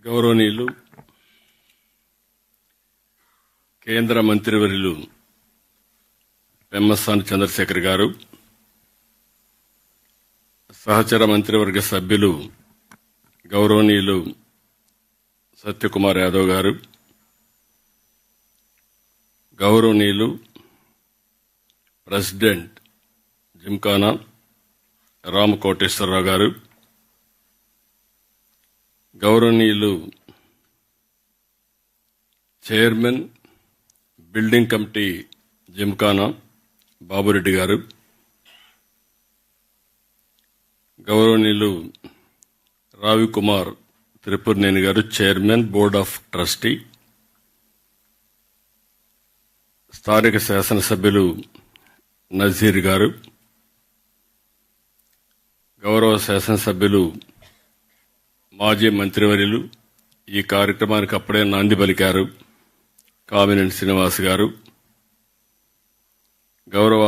గౌరవనీయులు కేంద్ర మంత్రివర్యులు పెమ్మసాని చంద్రశేఖర్ గారు, సహచర మంత్రివర్గ సభ్యులు గౌరవనీయులు సత్యకుమార్ యాదవ్ గారు, గౌరవనీయులు ప్రెసిడెంట్ జిమ్ఖానా రామకోటేశ్వరరావు గారు, గౌరవనీయులు chairman building committee Gymkhana Babureddy గారు, గౌరవనీయులు రావికుమార్ త్రిపురనేని గారు, చైర్మన్ బోర్డ్ ఆఫ్ ట్రస్టీ, స్థానిక శాసనసభ్యులు నజీర్ గారు, గౌరవ శాసనసభ్యులు మాజీ మంత్రివర్యులు ఈ కార్యక్రమానికి అప్పుడే నాంది పలికారు కామినేని శ్రీనివాస్ గారు, గౌరవ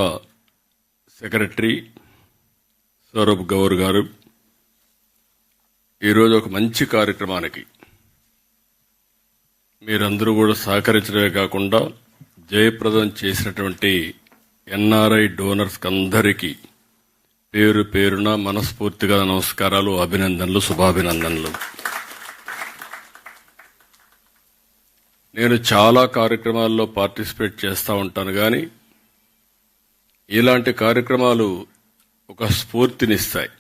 సెక్రటరీ సౌరభ్ గౌర్ గారు, ఈరోజు ఒక మంచి కార్యక్రమానికి మీరందరూ కూడా సహకరించడమే కాకుండా జయప్రదం చేసినటువంటి ఎన్ఆర్ఐ డోనర్స్ అందరికీ పేరు పేరున మనస్ఫూర్తిగా నమస్కారాలు, అభినందనలు, శుభాభినందనలు. నేను చాలా కార్యక్రమాల్లో పార్టిసిపేట్ చేస్తూ ఉంటాను, కానీ ఇలాంటి కార్యక్రమాలు ఒక స్ఫూర్తినిస్తాయి.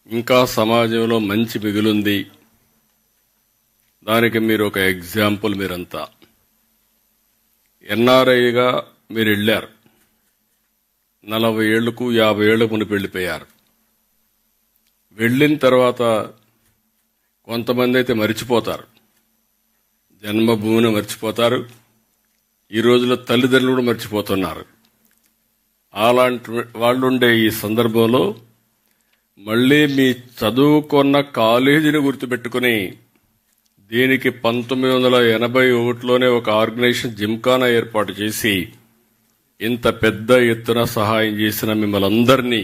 ఇంకా సమాజంలో మంచి మిగులుంది, దానికి మీరు ఒక ఎగ్జాంపుల్. మీరంతా ఎన్ఆర్ఐగా మీరు వెళ్ళారు, 40 ఏళ్లకు 50 ఏళ్లకు మునిపి వెళ్ళిపోయారు. వెళ్ళిన తర్వాత కొంతమంది అయితే మర్చిపోతారు, జన్మభూమిని మర్చిపోతారు, ఈ రోజులో తల్లిదండ్రులు కూడా మర్చిపోతున్నారు. అలాంటి వాళ్ళుండే ఈ సందర్భంలో మళ్లీ మీ చదువుకున్న కాలేజీని గుర్తుపెట్టుకుని దీనికి 1981లోనే ఒక ఆర్గనైజేషన్ జిమ్ఖానా ఏర్పాటు చేసి ఇంత పెద్ద ఎత్తున సహాయం చేసిన మిమ్మల్ని అందరినీ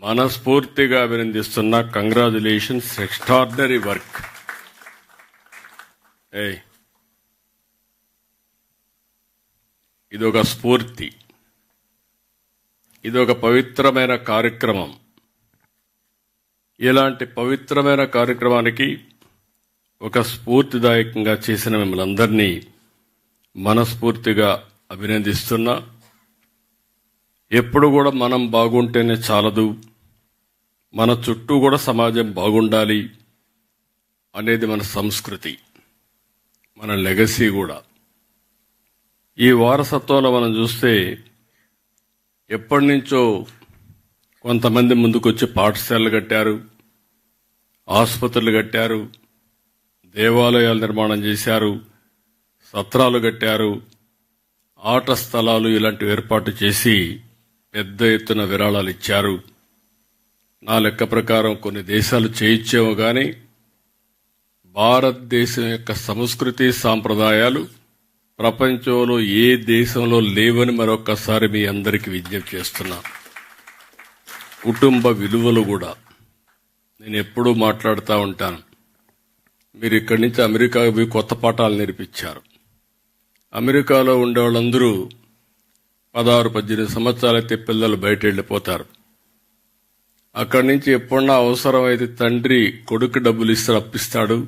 మనస్ఫూర్తిగా అభినందిస్తున్నా. Congratulations, extraordinary work. ఇదొక స్ఫూర్తి, ఇదొక పవిత్రమైన కార్యక్రమం. ఇలాంటి పవిత్రమైన కార్యక్రమానికి ఒక స్ఫూర్తిదాయకంగా చేసిన మిమ్మల్ని అందరినీ మనస్ఫూర్తిగా అభినందిస్తున్నా. ఎప్పుడు కూడా మనం బాగుంటేనే చాలదు, మన చుట్టూ కూడా సమాజం బాగుండాలి అనేది మన సంస్కృతి, మన లెగసీ కూడా. ఈ వారసత్వంలో మనం చూస్తే ఎప్పటి నుంచో కొంతమంది ముందుకొచ్చి పాఠశాలలు కట్టారు, ఆసుపత్రులు కట్టారు, దేవాలయాలు నిర్మాణం చేశారు, సత్రాలు కట్టారు, ఆట స్థలాలు ఇలాంటివి ఏర్పాటు చేసి పెద్ద ఎత్తున విరాళాలు ఇచ్చారు. నా లెక్క ప్రకారం కొన్ని దేశాలు చేయించేమో గాని భారతదేశం యొక్క సంస్కృతి సాంప్రదాయాలు ప్రపంచంలో ఏ దేశంలో లేవని మరొక్కసారి మీ అందరికీ విజ్ఞప్తి చేస్తున్నా. కుటుంబ విలువలు కూడా నేను ఎప్పుడూ మాట్లాడుతూ ఉంటాను. మీరు ఇక్కడి నుంచి అమెరికాకు పోయి కొత్త పాఠాలు నేర్పించారు. అమెరికాలో ఉండే వాళ్ళందరూ 16-18 సంవత్సరాలైతే పిల్లలు బయట వెళ్ళిపోతారు. అక్కడి నుంచి ఎప్పుడన్నా అవసరమైతే తండ్రి కొడుకు డబ్బులు అప్పిస్తాడు,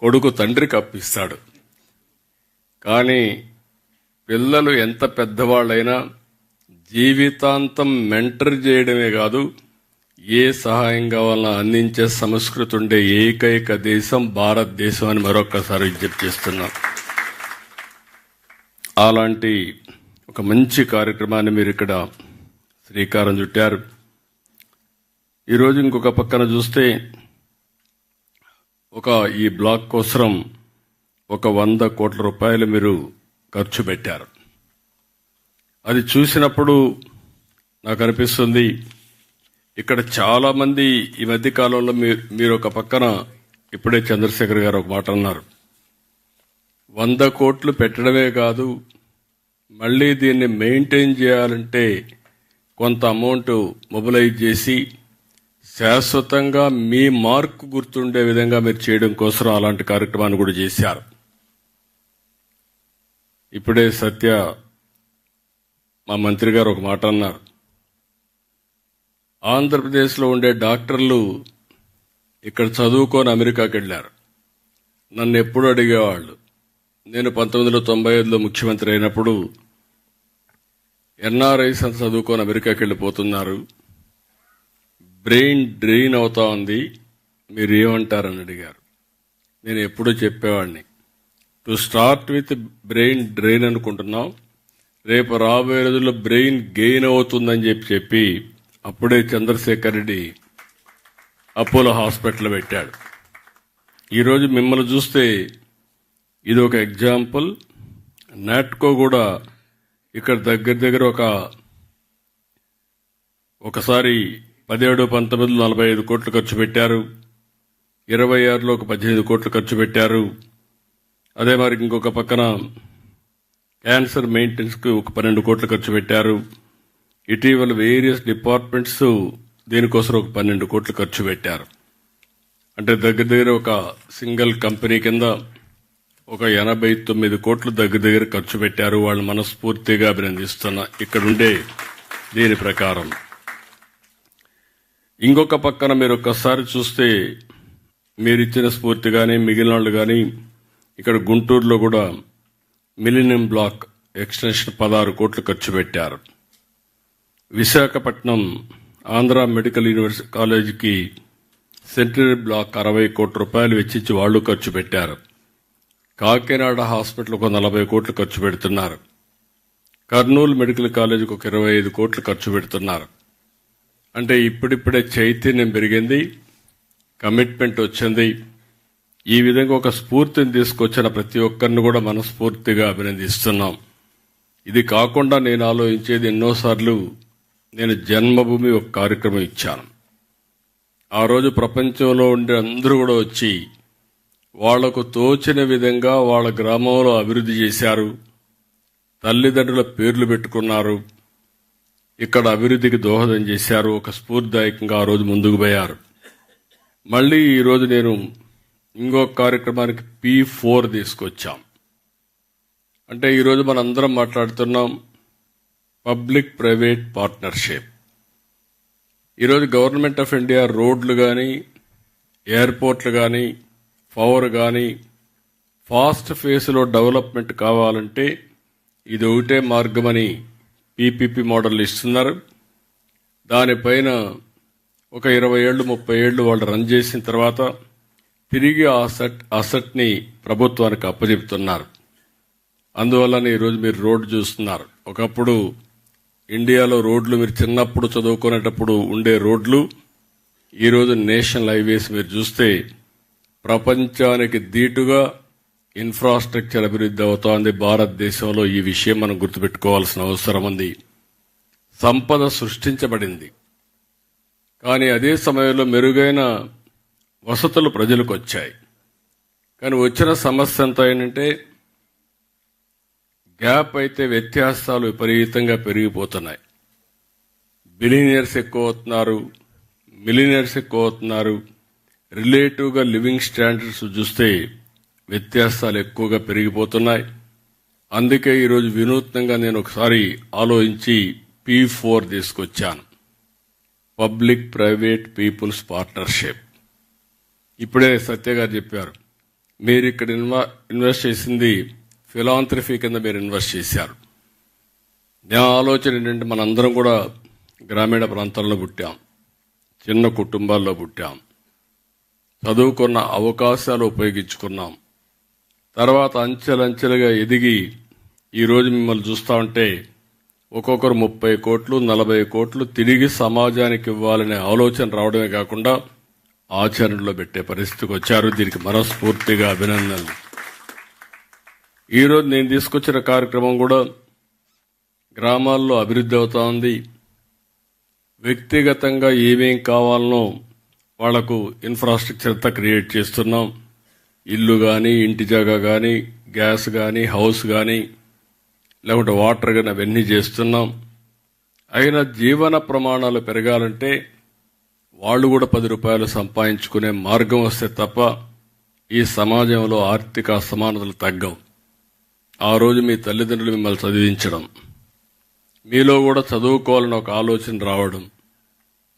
కొడుకు తండ్రికి అప్పిస్తాడు. కానీ పిల్లలు ఎంత పెద్దవాళ్ళైనా జీవితాంతం మెంటర్ చేయడమే కాదు, ఏ సహాయం కావాలన్నా అందించే సంస్కృతి ఉండే ఏకైక దేశం భారతదేశం అని మరొక్కసారి విజ్ఞప్తి చేస్తున్నాం. అలాంటి ఒక మంచి కార్యక్రమాన్ని మీరు ఇక్కడ శ్రీకారం చుట్టారు. ఈరోజు ఇంకొక పక్కన చూస్తే ఈ బ్లాక్ కోసం ఒక 100 కోట్ల రూపాయలు మీరు ఖర్చు పెట్టారు. అది చూసినప్పుడు నాకు అనిపిస్తుంది, ఇక్కడ చాలా మంది ఈ మధ్య కాలంలో మీరు ఒక పక్కన ఇప్పుడే చంద్రశేఖర్ గారు ఒక మాట అన్నారు, 100 కోట్లు పెట్టడమే కాదు, మళ్లీ దీన్ని మెయింటైన్ చేయాలంటే కొంత అమౌంట్ మొబిలైజ్ చేసి శాశ్వతంగా మీ మార్కు గుర్తుండే విధంగా మీరు చేయడం కోసం అలాంటి కార్యక్రమాన్ని కూడా చేశారు. ఇప్పుడే సత్య మా మంత్రి గారు ఒక మాట అన్నారు. ఆంధ్రప్రదేశ్లో ఉండే డాక్టర్లు ఇక్కడ చదువుకొని అమెరికాకి వెళ్ళారు. నన్ను ఎప్పుడు అడిగేవాళ్ళు. నేను 1995లో ముఖ్యమంత్రి అయినప్పుడు ఎన్ఆర్ఐస్ అంతా చదువుకొని అమెరికాకి వెళ్ళిపోతున్నారు, బ్రెయిన్ డ్రెయిన్ అవుతా ఉంది, మీరు ఏమంటారని అడిగారు. నేను ఎప్పుడూ చెప్పేవాడిని, to start with brain drain అనుకుంటున్నాం, రేపు రాబోయే రోజుల్లో బ్రెయిన్ గెయిన్ అవుతుందని చెప్పి అప్పుడే చంద్రశేఖర్ రెడ్డి అపోలో హాస్పిటల్ పెట్టాడు. ఈరోజు మిమ్మల్ని చూస్తే ఇది ఒక ఎగ్జాంపుల్. నాట్కో కూడా ఇక్కడ దగ్గర ఒకసారి 17-19 45 కోట్లు ఖర్చు పెట్టారు, 26లో ఒక 18 కోట్లు ఖర్చు పెట్టారు. అదే మరి ఇంకొక పక్కన క్యాన్సర్ మెయింటెనెన్స్కు ఒక 12 కోట్లు ఖర్చు పెట్టారు. ఇటీవల వేరియస్ డిపార్ట్మెంట్స్ దీనికోసం ఒక 12 కోట్లు ఖర్చు పెట్టారు. అంటే దగ్గర ఒక సింగిల్ కంపెనీ కింద ఒక 89 కోట్లు దగ్గర ఖర్చు పెట్టారు. వాళ్ళు మనస్ఫూర్తిగా అభినందిస్తున్నా ఇక్కడుండే దీని ప్రకారం. ఇంకొక పక్కన మీరు ఒక్కసారి చూస్తే మీరిచ్చిన స్ఫూర్తి కానీ మిగిలిన వాళ్ళు కానీ ఇక్కడ గుంటూరులో కూడా మిలీనియం బ్లాక్ ఎక్స్టెన్షన్ 16 కోట్లు ఖర్చు పెట్టారు. విశాఖపట్నం ఆంధ్ర మెడికల్ యూనివర్సిటీ కాలేజీకి సెంటనరీ బ్లాక్ 60 కోట్ల రూపాయలు వెచ్చించి వాళ్ళు ఖర్చు పెట్టారు. కాకినాడ హాస్పిటల్ ఒక 40 కోట్లు ఖర్చు పెడుతున్నారు. కర్నూలు మెడికల్ కాలేజీకి ఒక 25 కోట్లు ఖర్చు పెడుతున్నారు. అంటే ఇప్పుడిప్పుడే చైతన్యం పెరిగింది, కమిట్మెంట్ వచ్చింది. ఈ విధంగా ఒక స్ఫూర్తిని తీసుకొచ్చిన ప్రతి ఒక్కరిని కూడా మనస్ఫూర్తిగా అభినందిస్తున్నాం. ఇది కాకుండా నేను ఆలోచించేది, ఎన్నోసార్లు నేను జన్మభూమి ఒక కార్యక్రమం ఇచ్చాను. ఆ రోజు ప్రపంచంలో ఉండే అందరూ కూడా వచ్చి వాళ్లకు తోచిన విధంగా వాళ్ళ గ్రామంలో అభివృద్ధి చేశారు, తల్లిదండ్రుల పేర్లు పెట్టుకున్నారు, ఇక్కడ అభివృద్ధికి దోహదం చేశారు. ఒక స్ఫూర్తిదాయకంగా ఆ రోజు ముందుకు పోయారు. మళ్ళీ ఈరోజు నేను ఇంకొక కార్యక్రమానికి P4 తీసుకొచ్చాం. అంటే ఈరోజు మనందరం మాట్లాడుతున్నాం పబ్లిక్ ప్రైవేట్ పార్ట్నర్షిప్. ఈరోజు గవర్నమెంట్ ఆఫ్ ఇండియా రోడ్లు కానీ, ఎయిర్పోర్ట్లు కానీ, పవర్ కానీ ఫాస్ట్ ఫేస్లో డెవలప్మెంట్ కావాలంటే ఇది ఒకటే మార్గమని PPP మోడల్ ఇస్తున్నారు. దానిపైన ఒక 20 ఏళ్ళు 30 ఏళ్ళు వాళ్ళు రన్ చేసిన తర్వాత తిరిగి అసెట్ని ప్రభుత్వానికి అప్పచెప్తున్నారు. అందువల్లనే ఈరోజు మీరు రోడ్డు చూస్తున్నారు. ఒకప్పుడు ఇండియాలో రోడ్లు మీరు చిన్నప్పుడు చదువుకునేటప్పుడు ఉండే రోడ్లు ఈరోజు నేషనల్ హైవేస్ మీరు చూస్తే ప్రపంచానికి దీటుగా ఇన్ఫ్రాస్ట్రక్చర్ అభివృద్ధి అవుతోంది భారతదేశంలో. ఈ విషయం మనం గుర్తుపెట్టుకోవాల్సిన అవసరం ఉంది. సంపద సృష్టించబడింది, కానీ అదే సమయంలో మెరుగైన వసతులు ప్రజలకు వచ్చాయి. కానీ వచ్చిన సమస్య ఎంత ఏంటంటే గ్యాప్ అయితే వ్యత్యాసాలు విపరీతంగా పెరిగిపోతున్నాయి. బిలియనీర్స్ ఎక్కువ అవుతున్నారు, మిలియనీర్స్ ఎక్కువ అవుతున్నారు. రిలేటివ్గా లివింగ్ స్టాండర్డ్స్ చూస్తే వ్యత్యాసాలు ఎక్కువగా పెరిగిపోతున్నాయి. అందుకే ఈరోజు వినూత్నంగా నేను ఒకసారి ఆలోచించి P4 తీసుకొచ్చాను, పబ్లిక్ ప్రైవేట్ పీపుల్స్ పార్ట్నర్షిప్. ఇప్పుడే సత్య గారు చెప్పారు, మీరు ఇక్కడ ఇన్వెస్ట్ చేసింది ఫిలాంథ్రఫీ కింద మీరు ఇన్వెస్ట్ చేశారు. నా ఆలోచన ఏంటంటే మనందరం కూడా గ్రామీణ ప్రాంతాల్లో పుట్టాం, చిన్న కుటుంబాల్లో పుట్టాం, చదువుకున్న అవకాశాలు ఉపయోగించుకున్నాం. తర్వాత అంచెలంచెలుగా ఎదిగి ఈరోజు మిమ్మల్ని చూస్తూ ఉంటే ఒక్కొక్కరు 30 కోట్లు 40 కోట్లు తిరిగి సమాజానికి ఇవ్వాలనే ఆలోచన రావడమే కాకుండా ఆచరణలో పెట్టే పరిస్థితికి వచ్చారు. దీనికి మనస్ఫూర్తిగా అభినందనలు. ఈరోజు నేను తీసుకొచ్చిన కార్యక్రమం కూడా గ్రామాల్లో అభివృద్ధి అవుతా ఉంది. వ్యక్తిగతంగా ఏమేం కావాలనో వాళ్లకు ఇన్ఫ్రాస్ట్రక్చర్ అంతా క్రియేట్ చేస్తున్నాం. ఇల్లు కానీ, ఇంటి జాగా కానీ, గ్యాస్ కానీ, హౌస్ కానీ, లేకుంటే వాటర్ కానీ అవన్నీ చేస్తున్నాం. అయినా జీవన ప్రమాణాలు పెరగాలంటే వాళ్ళు కూడా 10 రూపాయలు సంపాదించుకునే మార్గం వస్తే తప్ప ఈ సమాజంలో ఆర్థిక అసమానతలు తగ్గవు. ఆ రోజు మీ తల్లిదండ్రులు మిమ్మల్ని చదివించడం, మీలో కూడా చదువుకోవాలని ఒక ఆలోచన రావడం,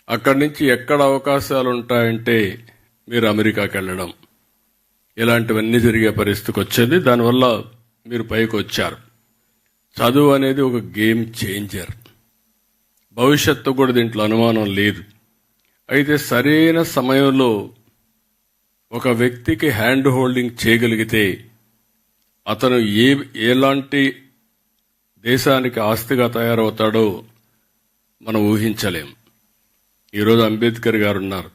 అక్కడి నుంచి ఎక్కడ అవకాశాలు ఉంటాయంటే మీరు అమెరికాకి వెళ్ళడం, ఇలాంటివన్నీ జరిగే పరిస్థితికి వచ్చేది. దానివల్ల మీరు పైకి వచ్చారు. చదువు అనేది ఒక గేమ్ చేంజర్. భవిష్యత్తు కూడా దీంట్లో అనుమానం లేదు. అయితే సరైన సమయంలో ఒక వ్యక్తికి హ్యాండ్ హోల్డింగ్ చేయగలిగితే అతను ఎలాంటి దేశానికి ఆస్తిగా తయారవుతాడో మనం ఊహించలేం. ఈరోజు అంబేద్కర్ గారు ఉన్నారు.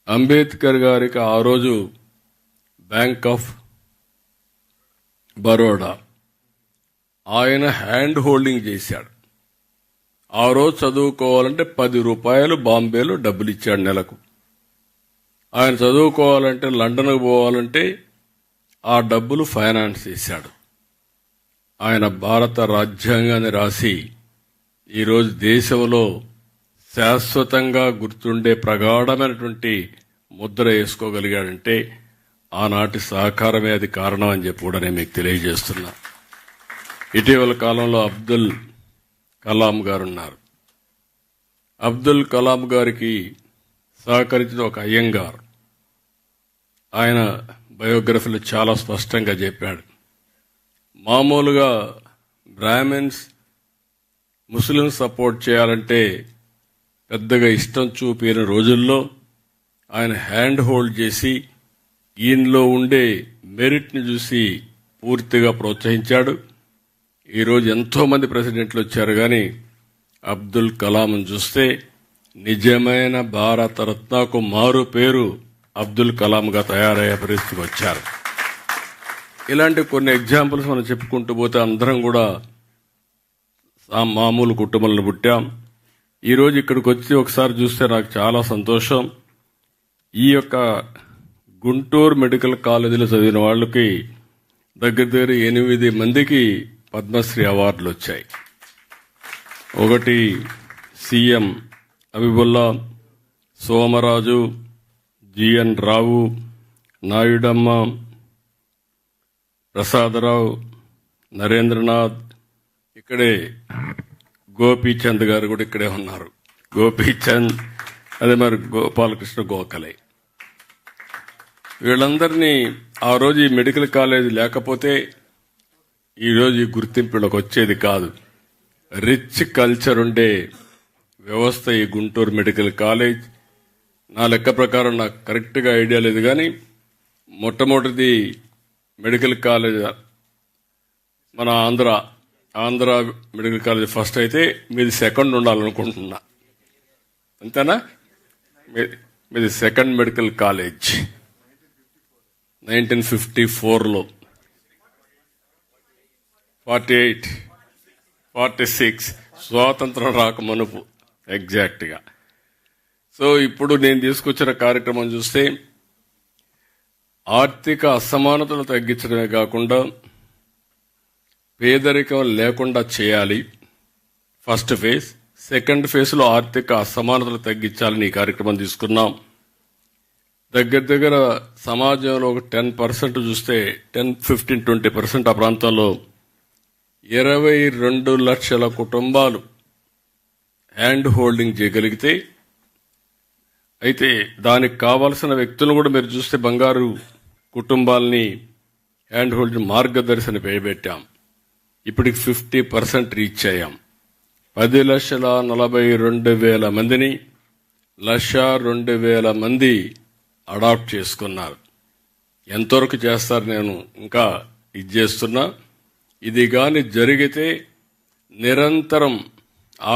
అంబేద్కర్ గారికి ఆ రోజు బ్యాంక్ ఆఫ్ బరోడా ఆయన హ్యాండ్ హోల్డింగ్ చేశాడు. ఆ రోజు చదువుకోవాలంటే 10 రూపాయలు బాంబేలో డబ్బులు ఇచ్చాడు నెలకు. ఆయన చదువుకోవాలంటే లండన్కు పోవాలంటే ఆ డబ్బులు ఫైనాన్స్ చేశాడు. ఆయన భారత రాజ్యాంగాన్ని రాసి ఈరోజు దేశంలో శాశ్వతంగా గుర్తుండే ప్రగాఢమైనటువంటి ముద్ర వేసుకోగలిగాడంటే ఆనాటి సహకారమే అది కారణం అని చెప్పి కూడా నేను మీకు తెలియజేస్తున్నా. ఇటీవల కాలంలో అబ్దుల్ కలాం గారు ఉన్నారు. అబ్దుల్ కలాం గారికి సహకరించిన ఒక అయ్యంగార్ ఆయన బయోగ్రఫీలో చాలా స్పష్టంగా చెప్పాడు. మామూలుగా బ్రాహ్మిన్స్ ముస్లిం సపోర్ట్ చేయాలంటే పెద్దగా ఇష్టం చూపిన రోజుల్లో ఆయన హ్యాండ్ హోల్డ్ చేసి ఈయనలో ఉండే మెరిట్ని చూసి పూర్తిగా ప్రోత్సహించాడు. ఈరోజు ఎంతో మంది ప్రెసిడెంట్లు వచ్చారు, కానీ అబ్దుల్ కలాం చూస్తే నిజమైన భారతరత్నకు మారు పేరు అబ్దుల్ కలాంగా తయారయ్యే పరిస్థితికి వచ్చారు. ఇలాంటి కొన్ని ఎగ్జాంపుల్స్ మనం చెప్పుకుంటూ పోతే అందరం కూడా మామూలు కుటుంబంలో పుట్టాం. ఈరోజు ఇక్కడికి వచ్చి ఒకసారి చూస్తే నాకు చాలా సంతోషం. ఈ యొక్క గుంటూరు మెడికల్ కాలేజీలో చదివిన వాళ్ళకి దగ్గర 8 మందికి పద్మశ్రీ అవార్డులు వచ్చాయి. ఒకటి సీఎం అబిబుల్లా, సోమరాజు, జిఎన్ రావు, నాయుడమ్మ, ప్రసాదరావు, నరేంద్రనాథ్, ఇక్కడే గోపీచంద్ గారు కూడా ఇక్కడే ఉన్నారు. గోపీచంద్, అదే మరి గోపాలకృష్ణ గోఖలే. వీళ్ళందరినీ ఆ రోజు ఈ మెడికల్ కాలేజ్ లేకపోతే ఈరోజు ఈ గుర్తింపులకు వచ్చేది కాదు. రిచ్ కల్చర్ ఉండే వ్యవస్థ ఈ గుంటూరు మెడికల్ కాలేజ్. నా లెక్క ప్రకారం నాకు కరెక్ట్గా ఐడియా లేదు, కానీ మొట్టమొదటిది మెడికల్ కాలేజ్ మన ఆంధ్ర మెడికల్ కాలేజ్ ఫస్ట్ అయితే మీది సెకండ్ ఉండాలనుకుంటున్నా. అంతేనా? మీది సెకండ్ మెడికల్ కాలేజ్ 1954లో, 48, 46 స్వాతంత్రం రాకమునుపు ఎగ్జాక్ట్గా. సో ఇప్పుడు నేను తీసుకొచ్చిన కార్యక్రమం చూస్తే ఆర్థిక అసమానతలు తగ్గించడమే కాకుండా పేదరికం లేకుండా చేయాలి ఫస్ట్ ఫేజ్. సెకండ్ ఫేజ్లో ఆర్థిక అసమానతలు తగ్గించాలని ఈ కార్యక్రమం తీసుకున్నాం. దగ్గర సమాజంలో ఒక 10% చూస్తే 10, 15, 20% ఆ ప్రాంతంలో 22 లక్షల కుటుంబాలు హ్యాండ్ హోల్డింగ్ చేయగలిగితే, అయితే దానికి కావాల్సిన వ్యక్తులను కూడా మీరు చూస్తే బంగారు కుటుంబాలని హ్యాండ్ హోల్డింగ్ మార్గదర్శన పెట్టాం. ఇప్పటికి 50% రీచ్ అయ్యాం. 10,42,000 మందిని 1,02,000 మంది అడాప్ట్ చేసుకున్నారు. ఎంతవరకు చేస్తారు నేను ఇంకా ఇది చేస్తున్నా. ఇది గాని జరిగితే నిరంతరం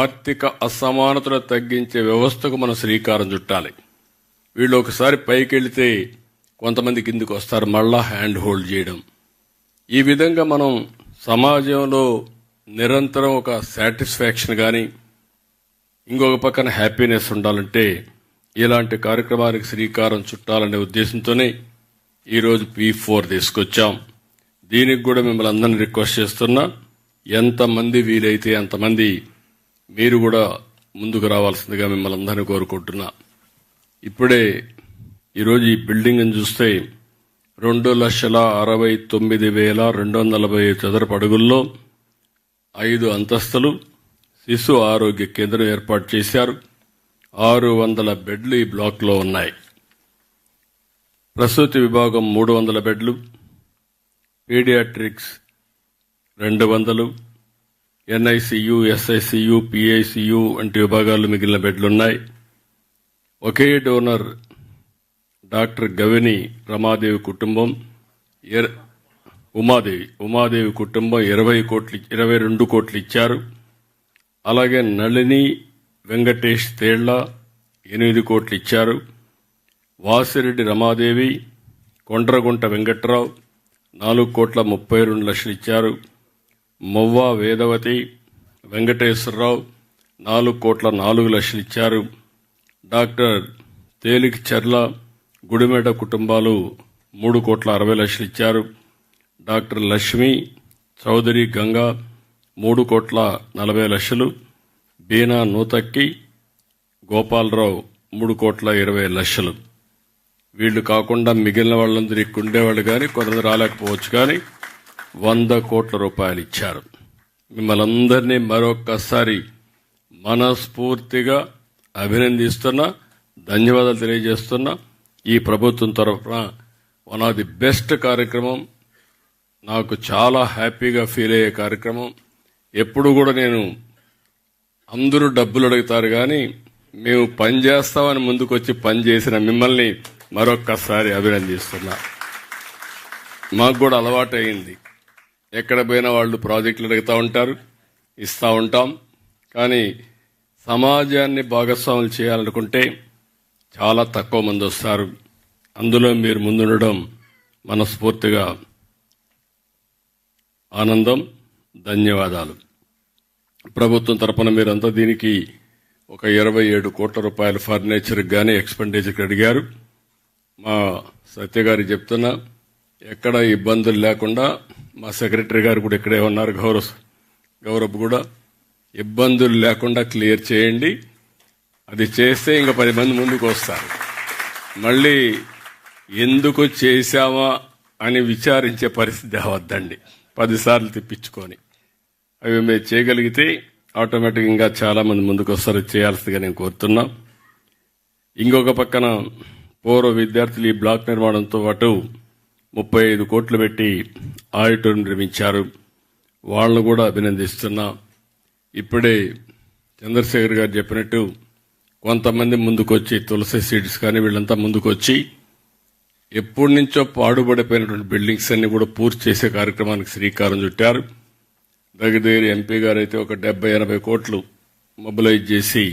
ఆర్థిక అసమానతలు తగ్గించే వ్యవస్థకు మనం శ్రీకారం చుట్టాలి. వీళ్ళు ఒకసారి పైకి వెళితే కొంతమంది కిందికి వస్తారు, మళ్ళా హ్యాండ్ హోల్డ్ చేయడం. ఈ విధంగా మనం సమాజంలో నిరంతరం ఒక సాటిస్ఫాక్షన్ కానీ ఇంకొక పక్కన హ్యాపీనెస్ ఉండాలంటే ఇలాంటి కార్యక్రమానికి శ్రీకారం చుట్టాలనే ఉద్దేశంతోనే ఈరోజు P4 తీసుకొచ్చాం. దీనికి కూడా మిమ్మల్ని అందరినీ రిక్వెస్ట్ చేస్తున్నా, ఎంతమంది వీలైతే అంతమంది మీరు కూడా ముందుకు రావాల్సిందిగా మిమ్మల్ని అందరినీ కోరుకుంటున్నా. ఇప్పుడే ఈరోజు ఈ బిల్డింగ్ని చూస్తే 2,69,240 చదరపు అడుగుల్లో 5 అంతస్తులు శిశు ఆరోగ్య కేంద్రం ఏర్పాటు చేశారు. 600 బెడ్లు ఈ బ్లాక్లో ఉన్నాయి. ప్రసూతి విభాగం 300 బెడ్లు, పీడియాట్రిక్స్ 200, ఎన్ఐసియు, ఎస్ఐసియు, పిఐసియు వంటి విభాగాలు మిగిలిన బెడ్లున్నాయి. ఒకే డోనర్ డాక్టర్ గవిని రమాదేవి కుటుంబం ఉమాదేవి కుటుంబం 22 కోట్లు ఇచ్చారు. అలాగే నళిని వెంకటేష్ తేళ్ల 8 కోట్లు ఇచ్చారు. వాసిరెడ్డి రమాదేవి, కొండ్రగుంట వెంకట్రావు 4,32,00,000 ఇచ్చారు. మొవ్వ వేదవతి, వెంకటేశ్వరరావు 4,04,00,000 ఇచ్చారు. డాక్టర్ తేలికి చర్ల, గుడిమెడ కుటుంబాలు 3,60,00,000 ఇచ్చారు. డాక్టర్ లక్ష్మి చౌదరి గంగా 3,40,00,000. బీనా నూతక్కి, గోపాలరావు 3,20,00,000. వీళ్లు కాకుండా మిగిలిన వాళ్ళందరూ ఇక్కడ ఉండేవాళ్ళు కానీ కొంతమంది రాలేకపోవచ్చు, కానీ 100 కోట్ల రూపాయలు ఇచ్చారు. మిమ్మల్ని అందరినీ మరొక్కసారి మనస్ఫూర్తిగా అభినందిస్తున్నా, ధన్యవాదాలు తెలియజేస్తున్నా. ఈ ప్రభుత్వం తరఫున వన్ ఆఫ్ ది బెస్ట్ కార్యక్రమం, నాకు చాలా హ్యాపీగా ఫీల్ అయ్యే కార్యక్రమం. ఎప్పుడు కూడా నేను అందరూ డబ్బులు అడుగుతారు కానీ మేము పని చేస్తామని ముందుకొచ్చి పని చేసిన మిమ్మల్ని మరొక్కసారి అభినందిస్తున్నా. మాకు కూడా అలవాటు అయింది, ఎక్కడ పోయినా వాళ్ళు ప్రాజెక్టులు అడుగుతూ ఉంటారు, ఇస్తూ ఉంటాం. కానీ సమాజాన్ని భాగస్వాములు చేయాలనుకుంటే చాలా తక్కువ మంది వస్తారు. అందులో మీరు ముందుండడం మనస్ఫూర్తిగా ఆనందం, ధన్యవాదాలు. ప్రభుత్వం తరపున మీరంతా దీనికి ఒక 27 కోట్ల రూపాయలు ఫర్నిచర్కి కానీ ఎక్స్పెండిచర్కి అడిగారు. మా సత్య గారి చెప్తున్నా, ఎక్కడ ఇబ్బందులు లేకుండా, మా సెక్రటరీ గారు కూడా ఇక్కడే ఉన్నారు, గౌరవ్ కూడా, ఇబ్బందులు లేకుండా క్లియర్ చేయండి. అది చేస్తే ఇంకా 10 మంది ముందుకు వస్తారు. మళ్ళీ ఎందుకు చేశామా అని విచారించే పరిస్థితి అవద్దండి, 10 సార్లు తిప్పించుకొని. అవి మీరు చేయగలిగితే ఆటోమేటిక్ ఇంకా చాలా మంది ముందుకు వస్తారు, చేయాల్సిందిగా నేను కోరుతున్నా. ఇంకొక పక్కన పూర్వ విద్యార్థులు ఈ బ్లాక్ నిర్మాణంతో పాటు 35 కోట్లు పెట్టి ఆడిటోరియం నిర్మించారు. వాళ్ళను కూడా అభినందిస్తున్నా. ఇప్పుడే చంద్రశేఖర్ గారు చెప్పినట్టు కొంతమంది ముందుకొచ్చి, తులసి సీడ్స్ కానీ వీళ్ళంతా ముందుకొచ్చి ఎప్పటి నుంచో పాడుబడిపోయినటువంటి బిల్డింగ్స్ అన్ని కూడా పూర్తి చేసే కార్యక్రమానికి శ్రీకారం చుట్టారు. దగ్గర ఎంపీ గారు అయితే ఒక 70-80 కోట్లు మొబిలైజ్ చేసి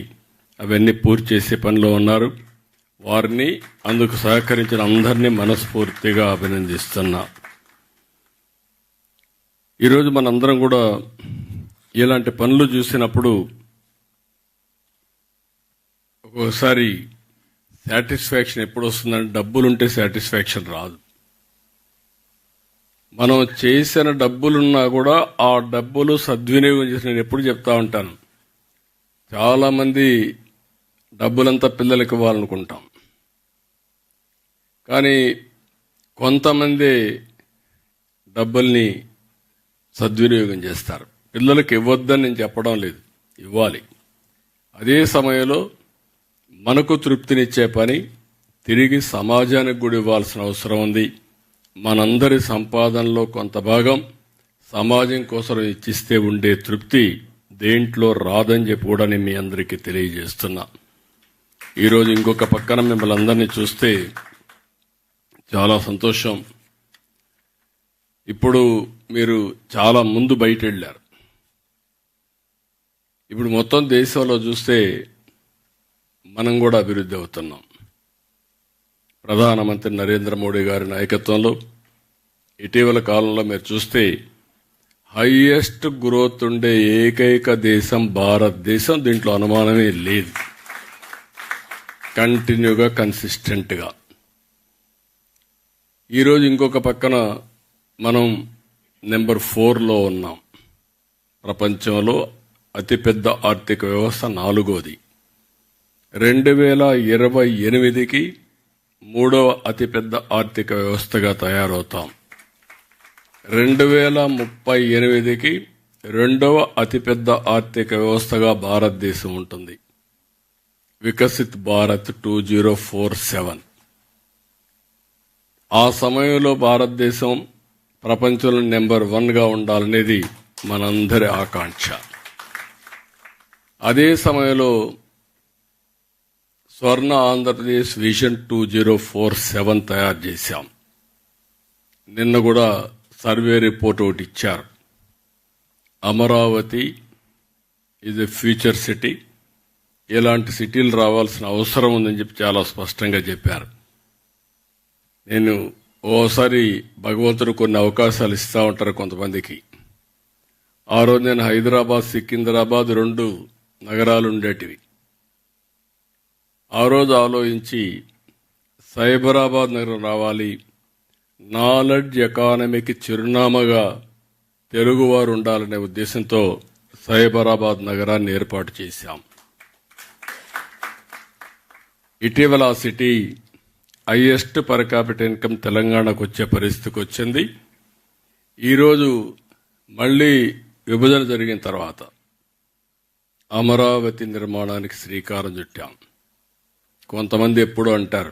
అవన్నీ పూర్తి చేసే పనిలో ఉన్నారు. వారిని, అందుకు సహకరించిన అందరినీ మనస్ఫూర్తిగా అభినందిస్తున్నా. ఈరోజు మనందరం కూడా ఇలాంటి పనులు చూసినప్పుడు ఒక్కోసారి సాటిస్ఫాక్షన్ ఎప్పుడు వస్తుందంటే, డబ్బులుంటే సాటిస్ఫాక్షన్ రాదు. మనం చేసిన డబ్బులున్నా కూడా ఆ డబ్బులు సద్వినియోగం చేసి, నేను ఎప్పుడు చెప్తా ఉంటాను, చాలా మంది డబ్బులంతా పిల్లలకి ఇవ్వాలనుకుంటాం, కానీ కొంతమంది డబ్బుల్ని సద్వినియోగం చేస్తారు. పిల్లలకి ఇవ్వద్దని నేను చెప్పడం లేదు, ఇవ్వాలి. అదే సమయంలో మనకు తృప్తినిచ్చే పని తిరిగి సమాజానికి కూడా ఇవ్వాల్సిన అవసరం ఉంది. మనందరి సంపాదనలో కొంత భాగం సమాజం కోసం ఇచ్చిస్తే ఉండే తృప్తి దేంట్లో రాదని చెప్పి కూడా నేను మీ అందరికీ తెలియజేస్తున్నా. ఈరోజు ఇంకొక పక్కన మిమ్మల్ని అందరినీ చూస్తే చాలా సంతోషం. ఇప్పుడు మీరు చాలా ముందు బయట వెళ్ళారు. ఇప్పుడు మొత్తం దేశంలో చూస్తే మనం కూడా అభివృద్ధి అవుతున్నాం. ప్రధానమంత్రి నరేంద్ర మోడీ గారి నాయకత్వంలో ఇటీవల కాలంలో మీరు చూస్తే హైయెస్ట్ గ్రోత్ ఉండే ఏకైక దేశం భారతదేశం, దీంట్లో అనుమానమే లేదు. కంటిన్యూగా, కన్సిస్టెంట్గా. ఈరోజు ఇంకొక పక్కన మనం నెంబర్ 4లో ఉన్నాం. ప్రపంచంలో అతిపెద్ద ఆర్థిక వ్యవస్థ 4వది. 2028కి మూడవ అతిపెద్ద ఆర్థిక వ్యవస్థగా తయారవుతాం. 2038కి రెండవ అతిపెద్ద ఆర్థిక వ్యవస్థగా భారతదేశం ఉంటుంది. వికసిత్ భారత్ 2047. ఆ సమయంలో భారతదేశం ప్రపంచంలో నెంబర్ 1గా ఉండాలనేది మనందరి ఆకాంక్ష. అదే సమయంలో స్వర్ణ ఆంధ్రప్రదేశ్ విజన్ 2047 తయారు చేశాం. నిన్న కూడా సర్వే రిపోర్ట్ ఒకటి ఇచ్చారు. Amaravati is a future city, ఇలాంటి సిటీలు రావాల్సిన అవసరం ఉందని చెప్పి చాలా స్పష్టంగా చెప్పారు. నేను ఓసారి భగవంతుడు కొన్ని అవకాశాలు ఇస్తూ ఉంటారు కొంతమందికి. ఆ రోజు నేను హైదరాబాద్, సికింద్రాబాద్ 2 నగరాలు ఉండేటివి. ఆ రోజు ఆలోచించి సైబరాబాద్ నగరం రావాలి, నాలెడ్జ్ ఎకానమీకి చిరునామాగా తెలుగువారు ఉండాలనే ఉద్దేశంతో సైబరాబాద్ నగరాన్ని ఏర్పాటు చేశాం. ఇటీవల ఆ city highest per capital income తెలంగాణకు వచ్చే పరిస్థితికి వచ్చింది. ఈరోజు మళ్లీ విభజన జరిగిన తర్వాత అమరావతి నిర్మాణానికి శ్రీకారం చుట్టాం. కొంతమంది ఎప్పుడూ అంటారు,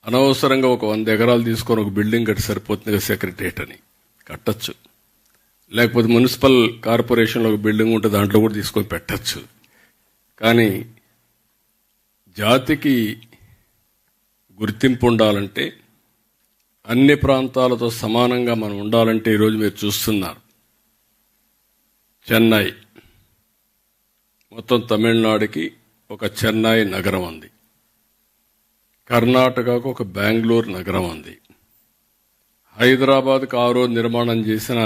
అనవసరంగా ఒక 100 ఎకరాలు తీసుకొని ఒక బిల్డింగ్ కట్టి సరిపోతుంది సెక్రటరియట్ అని. కట్టచ్చు, లేకపోతే మున్సిపల్ కార్పొరేషన్లో ఒక బిల్డింగ్ ఉంటే దాంట్లో కూడా తీసుకొని పెట్టచ్చు. కానీ జాతికి గుర్తింపు ఉండాలంటే, అన్ని ప్రాంతాలతో సమానంగా మనం ఉండాలంటే ఈరోజు మీరు చూస్తున్నారు, చెన్నై మొత్తం తమిళనాడుకి ఒక చెన్నై నగరం ఉంది, కర్ణాటకకు ఒక బెంగళూరు నగరం ఉంది, హైదరాబాద్కు ఆ రోజు నిర్మాణం చేసిన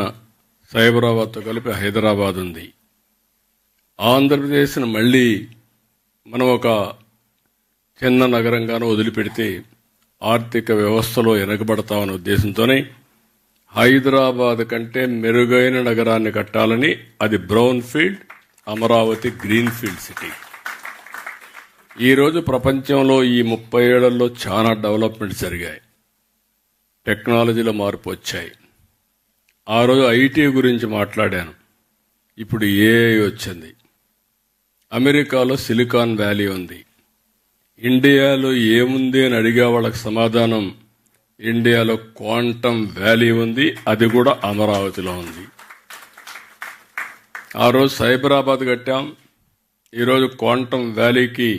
సైబరాబాద్తో కలిపి హైదరాబాద్ ఉంది. ఆంధ్రప్రదేశ్ను మళ్లీ మనం ఒక చిన్న నగరంగానూ వదిలిపెడితే ఆర్థిక వ్యవస్థలో వెనకబడతామనే ఉద్దేశంతోనే హైదరాబాద్ కంటే మెరుగైన నగరాన్ని కట్టాలని, అది brown field, Amaravati green field city. ఈరోజు ప్రపంచంలో ఈ 30 ఏళ్లలో చాలా డెవలప్మెంట్ జరిగాయి, టెక్నాలజీలో మార్పు వచ్చాయి. ఆ రోజు ఐటీ గురించి మాట్లాడాను, ఇప్పుడు ఏఐ వచ్చింది. అమెరికాలో సిలికాన్ వ్యాలీ ఉంది. ఇండియాలో ఏముంది అని అడిగే వాళ్ళకి సమాధానం, ఇండియాలో క్వాంటమ్ వ్యాలీ ఉంది, అది కూడా అమరావతిలో ఉంది. ఆ రోజు సైబరాబాద్ కట్టాం, ఈరోజు క్వాంటమ్ వ్యాలీకి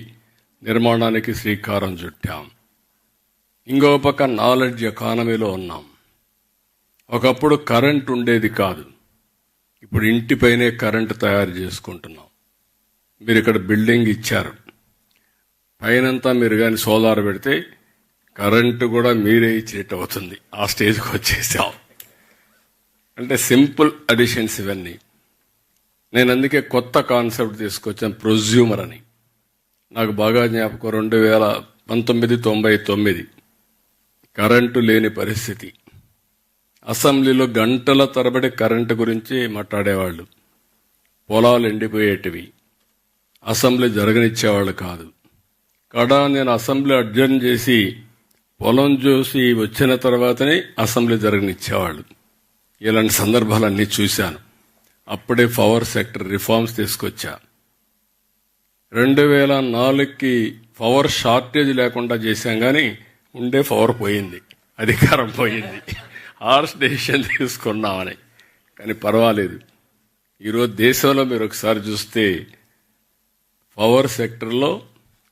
నిర్మాణానికి శ్రీకారం చుట్టాం. ఇంకో పక్క నాలెడ్జ్ ఎకానమీలో ఉన్నాం. ఒకప్పుడు కరెంట్ ఉండేది కాదు, ఇప్పుడు ఇంటిపైనే కరెంట్ తయారు చేసుకుంటున్నాం. మీరు ఇక్కడ బిల్డింగ్ ఇచ్చారు, పైనంతా మీరు కానీ సోలార్ పెడితే కరెంటు కూడా మీరే ఇచ్చేట అవుతుంది. ఆ స్టేజ్కి వచ్చేసాం. అంటే సింపుల్ అడిషన్స్ ఇవన్నీ. నేను అందుకే కొత్త కాన్సెప్ట్ తీసుకొచ్చాను, ప్రొజ్యూమర్ అని. నాకు బాగా జ్ఞాపకం, 1999 కరెంటు లేని పరిస్థితి. అసెంబ్లీలో గంటల తరబడి కరెంటు గురించి మాట్లాడేవాళ్ళు. పొలాలు ఎండిపోయేటివి, అసెంబ్లీ జరగనిచ్చేవాళ్ళు కాదు. నేను అసెంబ్లీ అడ్జర్న్ చేసి పొలం చూసి వచ్చిన తర్వాతనే అసెంబ్లీ జరగనిచ్చేవాళ్ళు. ఇలాంటి సందర్భాలన్నీ చూశాను. అప్పుడే పవర్ సెక్టర్ రిఫార్మ్స్ తీసుకొచ్చా. 2004కి పవర్ షార్టేజ్ లేకుండా చేశాం, కానీ ఉండే పవర్ పోయింది, అధికారం పోయింది. హార్ష్ డెసిషన్ తీసుకున్నామని. కానీ పర్వాలేదు, ఈరోజు దేశంలో మీరు ఒకసారి చూస్తే పవర్ సెక్టర్లో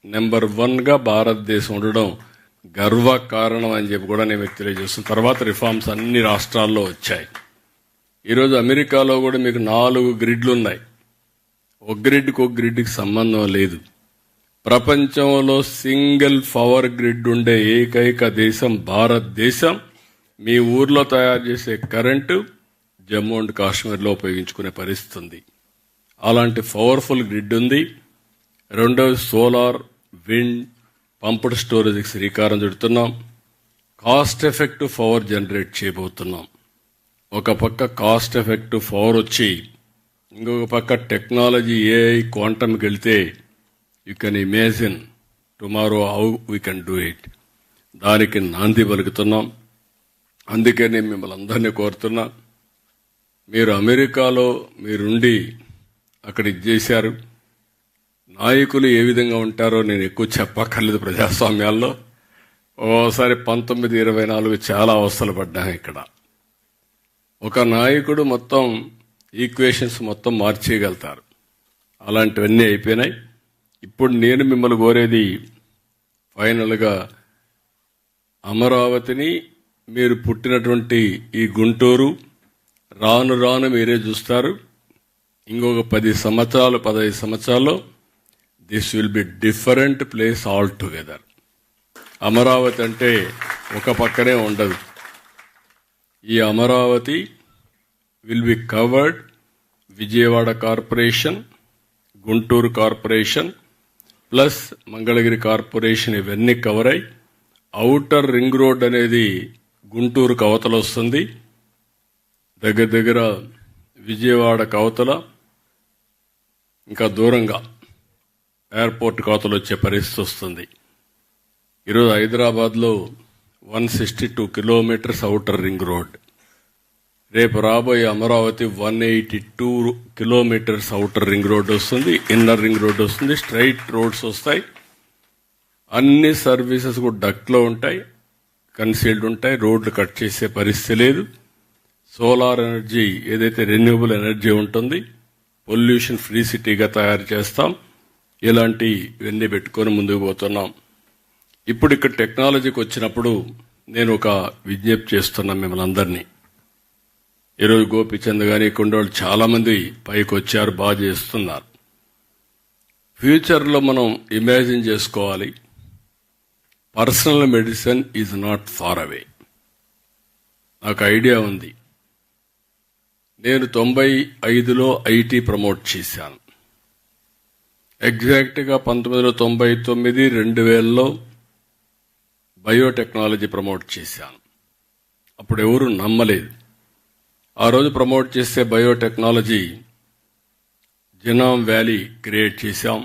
నెంబర్ 1గా భారతదేశం ఉండడం గర్వకారణం అని చెప్పి కూడా నేను తెలియజేస్తున్నాను. తర్వాత రిఫార్మ్స్ అన్ని రాష్ట్రాల్లో వచ్చాయి. ఈరోజు అమెరికాలో కూడా మీకు 4 గ్రిడ్లు ఉన్నాయి. ఒక గ్రిడ్కి సంబంధం లేదు. ప్రపంచంలో సింగిల్ పవర్ గ్రిడ్ ఉండే ఏకైక దేశం భారతదేశం. మీ ఊర్లో తయారు చేసే కరెంటు జమ్మూ అండ్ కాశ్మీర్లో ఉపయోగించుకునే పరిస్థితి ఉంది. అలాంటి పవర్ఫుల్ గ్రిడ్ ఉంది. రెండవది సోలార్, విండ్, పంప్డ్ స్టోరేజ్కి శ్రీకారం చుడుతున్నాం. కాస్ట్ ఎఫెక్టివ్ పవర్ జనరేట్ చేయబోతున్నాం. ఒక పక్క కాస్ట్ ఎఫెక్టివ్ పవర్ వచ్చి, ఇంకొక పక్క టెక్నాలజీ ఏఐ క్వాంటమ్కి వెళ్తే you can imagine tomorrow how we can do it. దానికి నాంది పలుకుతున్నాం. అందుకే నేను మిమ్మల్ని అందరినీ కోరుతున్నా, మీరు అమెరికాలో మీరుండి అక్కడ ఇది చేశారు. నాయకులు ఏ విధంగా ఉంటారో నేను ఎక్కువ చెప్పక్కర్లేదు. ప్రజాస్వామ్యాల్లో ఓసారి 1924 చాలా అవస్థలు పడ్డాను. ఇక్కడ ఒక నాయకుడు మొత్తం ఈక్వేషన్స్ మొత్తం మార్చేయగలుగుతారు. అలాంటివన్నీ అయిపోయినాయి. ఇప్పుడు నేను మిమ్మల్ని కోరేది ఫైనల్గా అమరావతిని, మీరు పుట్టినటువంటి ఈ గుంటూరు రాను రాను మీరే చూస్తారు. ఇంకొక 10 సంవత్సరాలు 15 సంవత్సరాల్లో this will be different place all together. Amaravati అంటే ఒక పక్కనే ఉండదు. ఈ Amaravati will be covered. Vijayawada corporation, Guntur corporation plus Mangalagiri corporation ఇవన్నీ కవర్ అయి ఔటర్ రింగ్ రోడ్ అనేది గుంటూరు కవతల వస్తుంది. దగ్గర దగ్గర విజయవాడ కవతల ఇంకా దూరంగా ఎయిర్పోర్ట్ కవతలు వచ్చే పరిస్థితి వస్తుంది. ఈరోజు హైదరాబాద్లో 162 కిలోమీటర్స్ ఔటర్ రింగ్ రోడ్. రేపు రాబోయే Amaravati 182 kilometres outer ring road వస్తుంది, ఇన్నర్ రింగ్ రోడ్ వస్తుంది, స్ట్రైట్ రోడ్స్ వస్తాయి. అన్ని సర్వీసెస్ కూడా డక్ట్లో ఉంటాయి, కన్సీల్డ్ ఉంటాయి. రోడ్లు కట్ చేసే పరిస్థితి లేదు. సోలార్ ఎనర్జీ ఏదైతే రెన్యూబుల్ ఎనర్జీ ఉంటుంది, పొల్యూషన్ ఫ్రీ సిటీగా తయారు చేస్తాం. ఇలాంటివన్నీ పెట్టుకొని ముందుకు పోతున్నాం. ఇప్పుడు ఇక్కడ టెక్నాలజీకి వచ్చినప్పుడు నేను ఒక విజ్ఞప్తి చేస్తున్నాను మిమ్మల్ని అందరినీ. ఈరోజు గోపిచంద్ కానీ కొండోళ్ళు చాలా మంది పైకి వచ్చారు, బాగా చేస్తున్నారు. ఫ్యూచర్లో మనం ఇమాజిన్ చేసుకోవాలి, personal medicine is not far away. నాకు ఐడియా ఉంది. నేను 95లో ఐటీ ప్రమోట్ చేశాను. ఎగ్జాక్ట్గా 1999, 2000లో బయోటెక్నాలజీ ప్రమోట్ చేశాను. అప్పుడు ఎవరు నమ్మలేదు. ఆ రోజు ప్రమోట్ చేసే బయోటెక్నాలజీ జినామ్ వ్యాలీ క్రియేట్ చేశాం.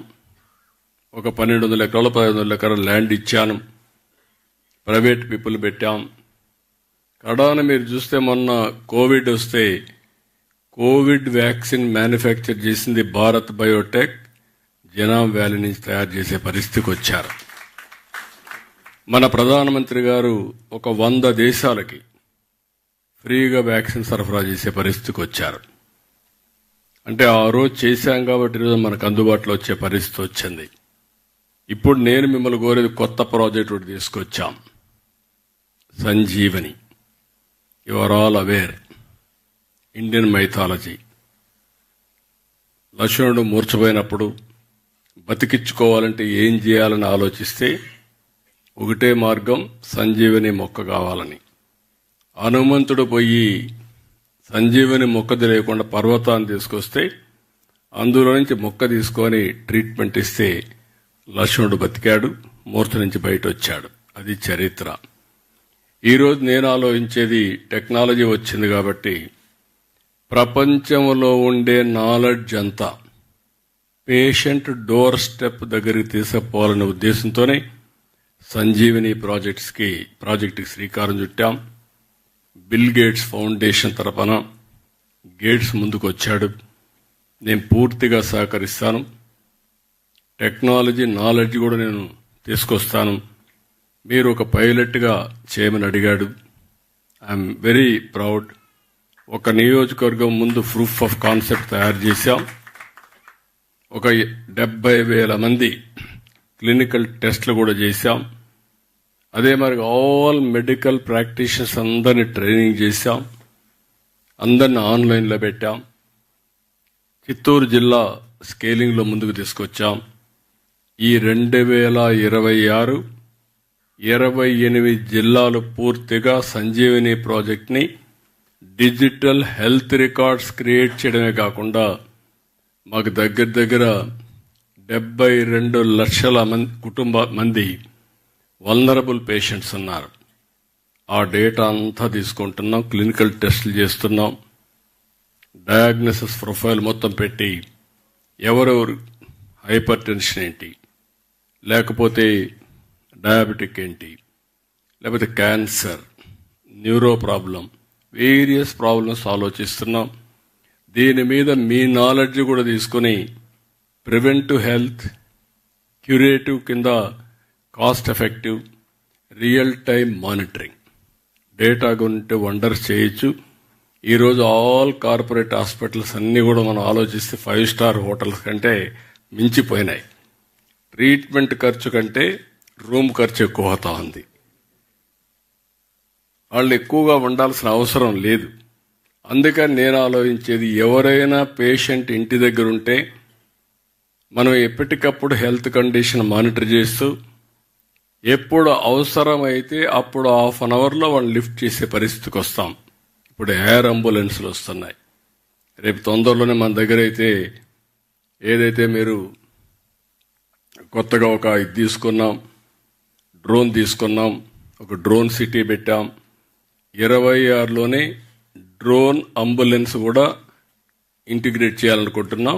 ఒక 1200 ఎకరాలు 1500 ఎకరాలు ల్యాండ్ ఇచ్చాను. ప్రైవేట్ పీపుల్ పెట్టాం. కడాన మీరు చూస్తే మొన్న కోవిడ్ వస్తే కోవిడ్ వ్యాక్సిన్ మ్యానుఫ్యాక్చర్ చేసింది భారత్ బయోటెక్. జినామ్ వ్యాలీ నుంచి తయారు చేసే పరిస్థితికి వచ్చారు. మన ప్రధానమంత్రి గారు ఒక 100 దేశాలకి ఫ్రీగా వ్యాక్సిన్ సరఫరా చేసే పరిస్థితికి వచ్చారు. అంటే ఆ రోజు చేశాం కాబట్టి ఈరోజు మనకు అందుబాటులో వచ్చే పరిస్థితి వచ్చింది. ఇప్పుడు నేను మిమ్మల్ని కోరేది కొత్త ప్రాజెక్ట్ ఒకటి తీసుకొచ్చాం, Sanjeevani. You are all aware, Indian mythology. లక్ష్మణుడు మూర్ఛపోయినప్పుడు బతికించుకోవాలంటే ఏం చేయాలని ఆలోచిస్తే ఒకటే మార్గం, సంజీవని మొక్క కావాలని. హనుమంతుడు పోయి సంజీవని మొక్క తెలియకుండా పర్వతాన్ని తీసుకొస్తే అందులో నుంచి మొక్క తీసుకొని ట్రీట్మెంట్ ఇస్తే లక్ష్మణుడు బతికాడు, మూర్ఛ నుంచి బయట వచ్చాడు. అది చరిత్ర. ఈరోజు నేను ఆలోచించేది, టెక్నాలజీ వచ్చింది కాబట్టి ప్రపంచంలో ఉండే నాలెడ్జ్ అంతా పేషెంట్ డోర్ స్టెప్ దగ్గరికి తీసుకుపోవాలనే ఉద్దేశంతోనే సంజీవని ప్రాజెక్టుకి శ్రీకారం చుట్టాం. బిల్ గేట్స్ ఫౌండేషన్ తరపున గేట్స్ ముందుకు వచ్చాడు. నేను పూర్తిగా సహకరిస్తాను. టెక్నాలజీ నాలెడ్జ్ కూడా నేను తీసుకొస్తాను. మీరు ఒక పైలట్గా చేయమని అడిగాడు. I'm very proud. ఒక నియోజకవర్గం ముందు ప్రూఫ్ ఆఫ్ కాన్సెప్ట్ తయారు చేశాం. ఒక 70,000 మంది క్లినికల్ టెస్టులు కూడా చేశాం. అదే మరి ఆల్ మెడికల్ ప్రాక్టీషనర్స్ అందరినీ ట్రైనింగ్ చేశాం. అందరిని ఆన్లైన్లో పెట్టాం. చిత్తూరు జిల్లా స్కేలింగ్లో ముందుకు తీసుకొచ్చాం. ఈ 2026, 28 జిల్లాలు పూర్తిగా సంజీవని ప్రాజెక్ట్ని డిజిటల్ హెల్త్ రికార్డ్స్ క్రియేట్ చేయడమే కాకుండా మాకు దగ్గర 72 లక్షల మంది వల్నరబుల్ పేషెంట్స్ ఉన్నారు. ఆ డేటా అంతా తీసుకుంటున్నాం, క్లినికల్ టెస్టులు చేస్తున్నాం, డయాగ్నోసిస్ ప్రొఫైల్ మొత్తం పెట్టి ఎవరెవరు హైపర్ టెన్షన్ ఏంటి, లేకపోతే డయాబెటిక్ ఏంటి, లేకపోతే cancer, neuro problem, various problems ఆలోచిస్తున్నాం. దీని మీద మీ నాలెడ్జ్ కూడా తీసుకుని ప్రివెంటివ్ హెల్త్, క్యూరేటివ్ కింద cost effective, real time monitoring data గురించి వండర్స్ చేయొచ్చు. ఈరోజు ఆల్ కార్పొరేట్ హాస్పిటల్స్ అన్నీ కూడా మనం ఆలోచిస్తే 5 స్టార్ హోటల్స్ కంటే మించిపోయినాయి. ట్రీట్మెంట్ ఖర్చు కంటే రూమ్ ఖర్చు ఎక్కువ అవుతా ఉంది. వాళ్ళు ఎక్కువగా ఉండాల్సిన అవసరం లేదు. అందుకని నేను ఆలోచించేది, ఎవరైనా పేషెంట్ ఇంటి దగ్గర ఉంటే మనం ఎప్పటికప్పుడు హెల్త్ కండిషన్ మానిటర్ చేస్తూ ఎప్పుడు అవసరమైతే అప్పుడు 1/2 అవర్లో వాళ్ళు లిఫ్ట్ చేసే పరిస్థితికి వస్తాం. ఇప్పుడు ఎయిర్ అంబులెన్స్లు వస్తున్నాయి. రేపు తొందరలోనే మన దగ్గర అయితే ఏదైతే మీరు కొత్తగా ఒక ఇది తీసుకున్నాం, డ్రోన్ తీసుకున్నాం, ఒక డ్రోన్ సిటీ పెట్టాం. 26లోనే డ్రోన్ అంబులెన్స్ కూడా ఇంటిగ్రేట్ చేయాలనుకుంటున్నాం.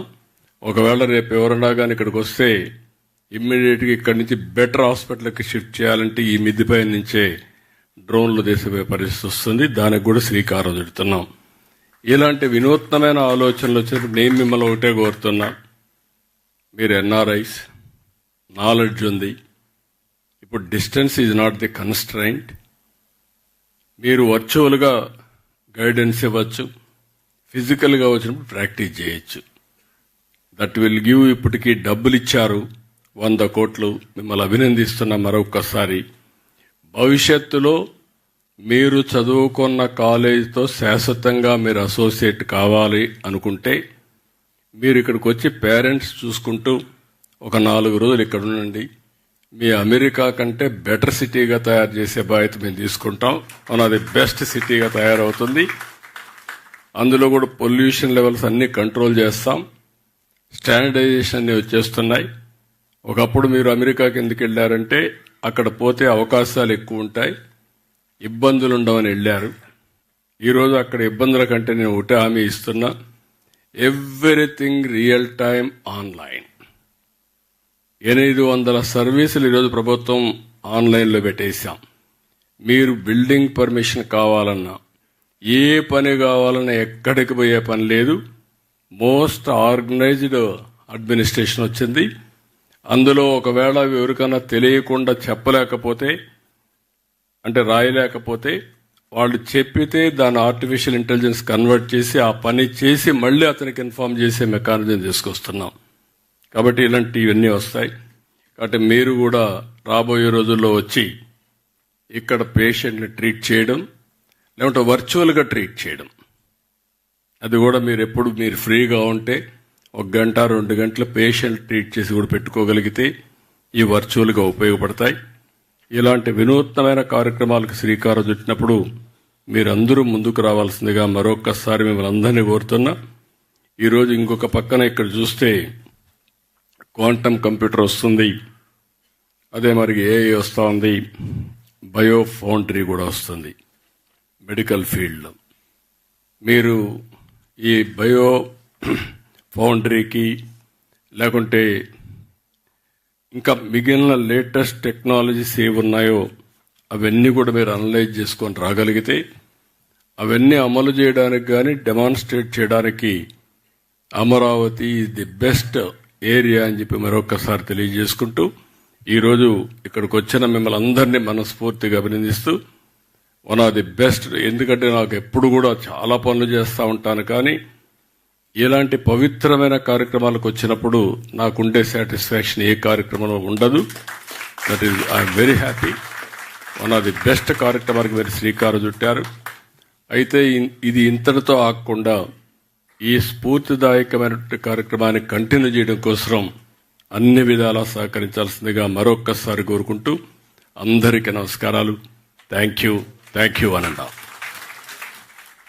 ఒకవేళ రేపు ఎవరన్నా కానీ ఇక్కడికి వస్తే ఇమ్మీడియట్గా ఇక్కడి నుంచి బెటర్ హాస్పిటల్కి షిఫ్ట్ చేయాలంటే ఈ మిద్దిపై నుంచే డ్రోన్లు తీసే పరిస్థితి వస్తుంది. దానికి కూడా శ్రీకారం చుడుతున్నాం. ఇలాంటి వినూత్నమైన ఆలోచనలు వచ్చినప్పుడు నేను మిమ్మల్ని ఒకటే కోరుతున్నా, మీరు ఎన్ఆర్ఐస్, నాలెడ్జ్ ఉంది. ఇప్పుడు distance is not the constraint. మీరు వర్చువల్గా గైడెన్స్ ఇవ్వచ్చు, ఫిజికల్గా వచ్చినప్పుడు ప్రాక్టీస్ చేయొచ్చు. That will give. ఇప్పటికీ డబ్బులు ఇచ్చారు 100 కోట్లు. మిమ్మల్ని అభినందిస్తున్నా మరొకసారి. భవిష్యత్తులో మీరు చదువుకున్న కాలేజీతో శాశ్వతంగా మీరు అసోసియేట్ కావాలి అనుకుంటే మీరు ఇక్కడికి వచ్చి పేరెంట్స్ చూసుకుంటూ ఒక 4 రోజులు ఇక్కడ ఉండండి. మీ అమెరికా కంటే బెటర్ సిటీగా తయారు చేసే బాధ్యత మేము తీసుకుంటాం. అది బెస్ట్ సిటీగా తయారవుతుంది. అందులో కూడా పొల్యూషన్ లెవెల్స్ అన్ని కంట్రోల్ చేస్తాం. స్టాండర్డైజేషన్ అన్ని వచ్చేస్తున్నాయి. ఒకప్పుడు మీరు అమెరికాకి ఎందుకు వెళ్ళారంటే అక్కడ పోతే అవకాశాలు ఎక్కువ ఉంటాయి, ఇబ్బందులు ఉండవని వెళ్ళారు. ఈరోజు అక్కడ ఇబ్బందుల కంటే నేను ఒకటే హామీ ఇస్తున్నా, ఎవ్రీథింగ్ రియల్ టైం ఆన్లైన్. 800 సర్వీసులు ఈరోజు ప్రభుత్వం ఆన్లైన్లో పెట్టేశాం. మీరు బిల్డింగ్ పర్మిషన్ కావాలన్నా, ఏ పని కావాలన్నా ఎక్కడికి పోయే పని లేదు. మోస్ట్ ఆర్గనైజ్డ్ అడ్మినిస్ట్రేషన్ వచ్చింది. అందులో ఒకవేళ ఎవరికైనా తెలియకుండా చెప్పలేకపోతే, అంటే రాయలేకపోతే, వాళ్ళు చెప్పితే దాన్ని ఆర్టిఫిషియల్ ఇంటెలిజెన్స్ కన్వర్ట్ చేసి ఆ పని చేసి మళ్ళీ అతనికి ఇన్ఫార్మ్ చేసే మెకానిజం తీసుకొస్తున్నాం. కాబట్టి ఇలాంటివన్నీ వస్తాయి. కాబట్టి మీరు కూడా రాబోయే రోజుల్లో వచ్చి ఇక్కడ పేషెంట్ని ట్రీట్ చేయడం, లేకుంటే వర్చువల్గా ట్రీట్ చేయడం, అది కూడా మీరు ఎప్పుడు మీరు ఫ్రీగా ఉంటే 1 గంట 2 గంటలు పేషెంట్ ట్రీట్ చేసి కూడా పెట్టుకోగలిగితే ఈ వర్చువల్గా ఉపయోగపడతాయి. ఇలాంటి వినూత్నమైన కార్యక్రమాలకు శ్రీకారం చుట్టినప్పుడు మీరందరూ ముందుకు రావాల్సిందిగా మరొక్కసారి మిమ్మల్ని అందరినీ కోరుతున్నా. ఈరోజు ఇంకొక పక్కన ఇక్కడ చూస్తే క్వాంటమ్ కంప్యూటర్ వస్తుంది, అదే మరి ఏఐ వస్తూ ఉంది, బయో ఫౌండరీ కూడా వస్తుంది మెడికల్ ఫీల్డ్లో. మీరు ఈ బయో ఫౌండరీకి లేకుంటే ఇంకా మిగిలిన లేటెస్ట్ టెక్నాలజీస్ ఏవి ఉన్నాయో అవన్నీ కూడా మీరు అనలైజ్ చేసుకొని రాగలిగితే అవన్నీ అమలు చేయడానికి కానీ డెమాన్స్ట్రేట్ చేయడానికి అమరావతి ది బెస్ట్ ఏరియా అని చెప్పి మరొకసారి తెలియజేసుకుంటూ ఈరోజు ఇక్కడికి వచ్చిన మిమ్మల్ని అందరినీ మనస్ఫూర్తిగా అభినందిస్తూ వన్ ఆఫ్ ది బెస్ట్. ఎందుకంటే నాకు ఎప్పుడు కూడా చాలా పనులు చేస్తూ ఉంటాను, కానీ ఇలాంటి పవిత్రమైన కార్యక్రమాలకు వచ్చినప్పుడు నాకుండే సాటిస్ఫాక్షన్ ఏ కార్యక్రమంలో ఉండదు. That is I'm very happy. One of the best కార్యక్రమానికి మీరు శ్రీకారం చుట్టారు. అయితే ఇది ఇంతటితో ఆగకుండా ఈ స్ఫూర్తిదాయకమైనటువంటి కార్యక్రమాన్ని కంటిన్యూ చేయడం కోసం అన్ని విధాలా సహకరించాల్సిందిగా మరొక్కసారి కోరుకుంటూ అందరికీ నమస్కారాలు. Thank you అనండా.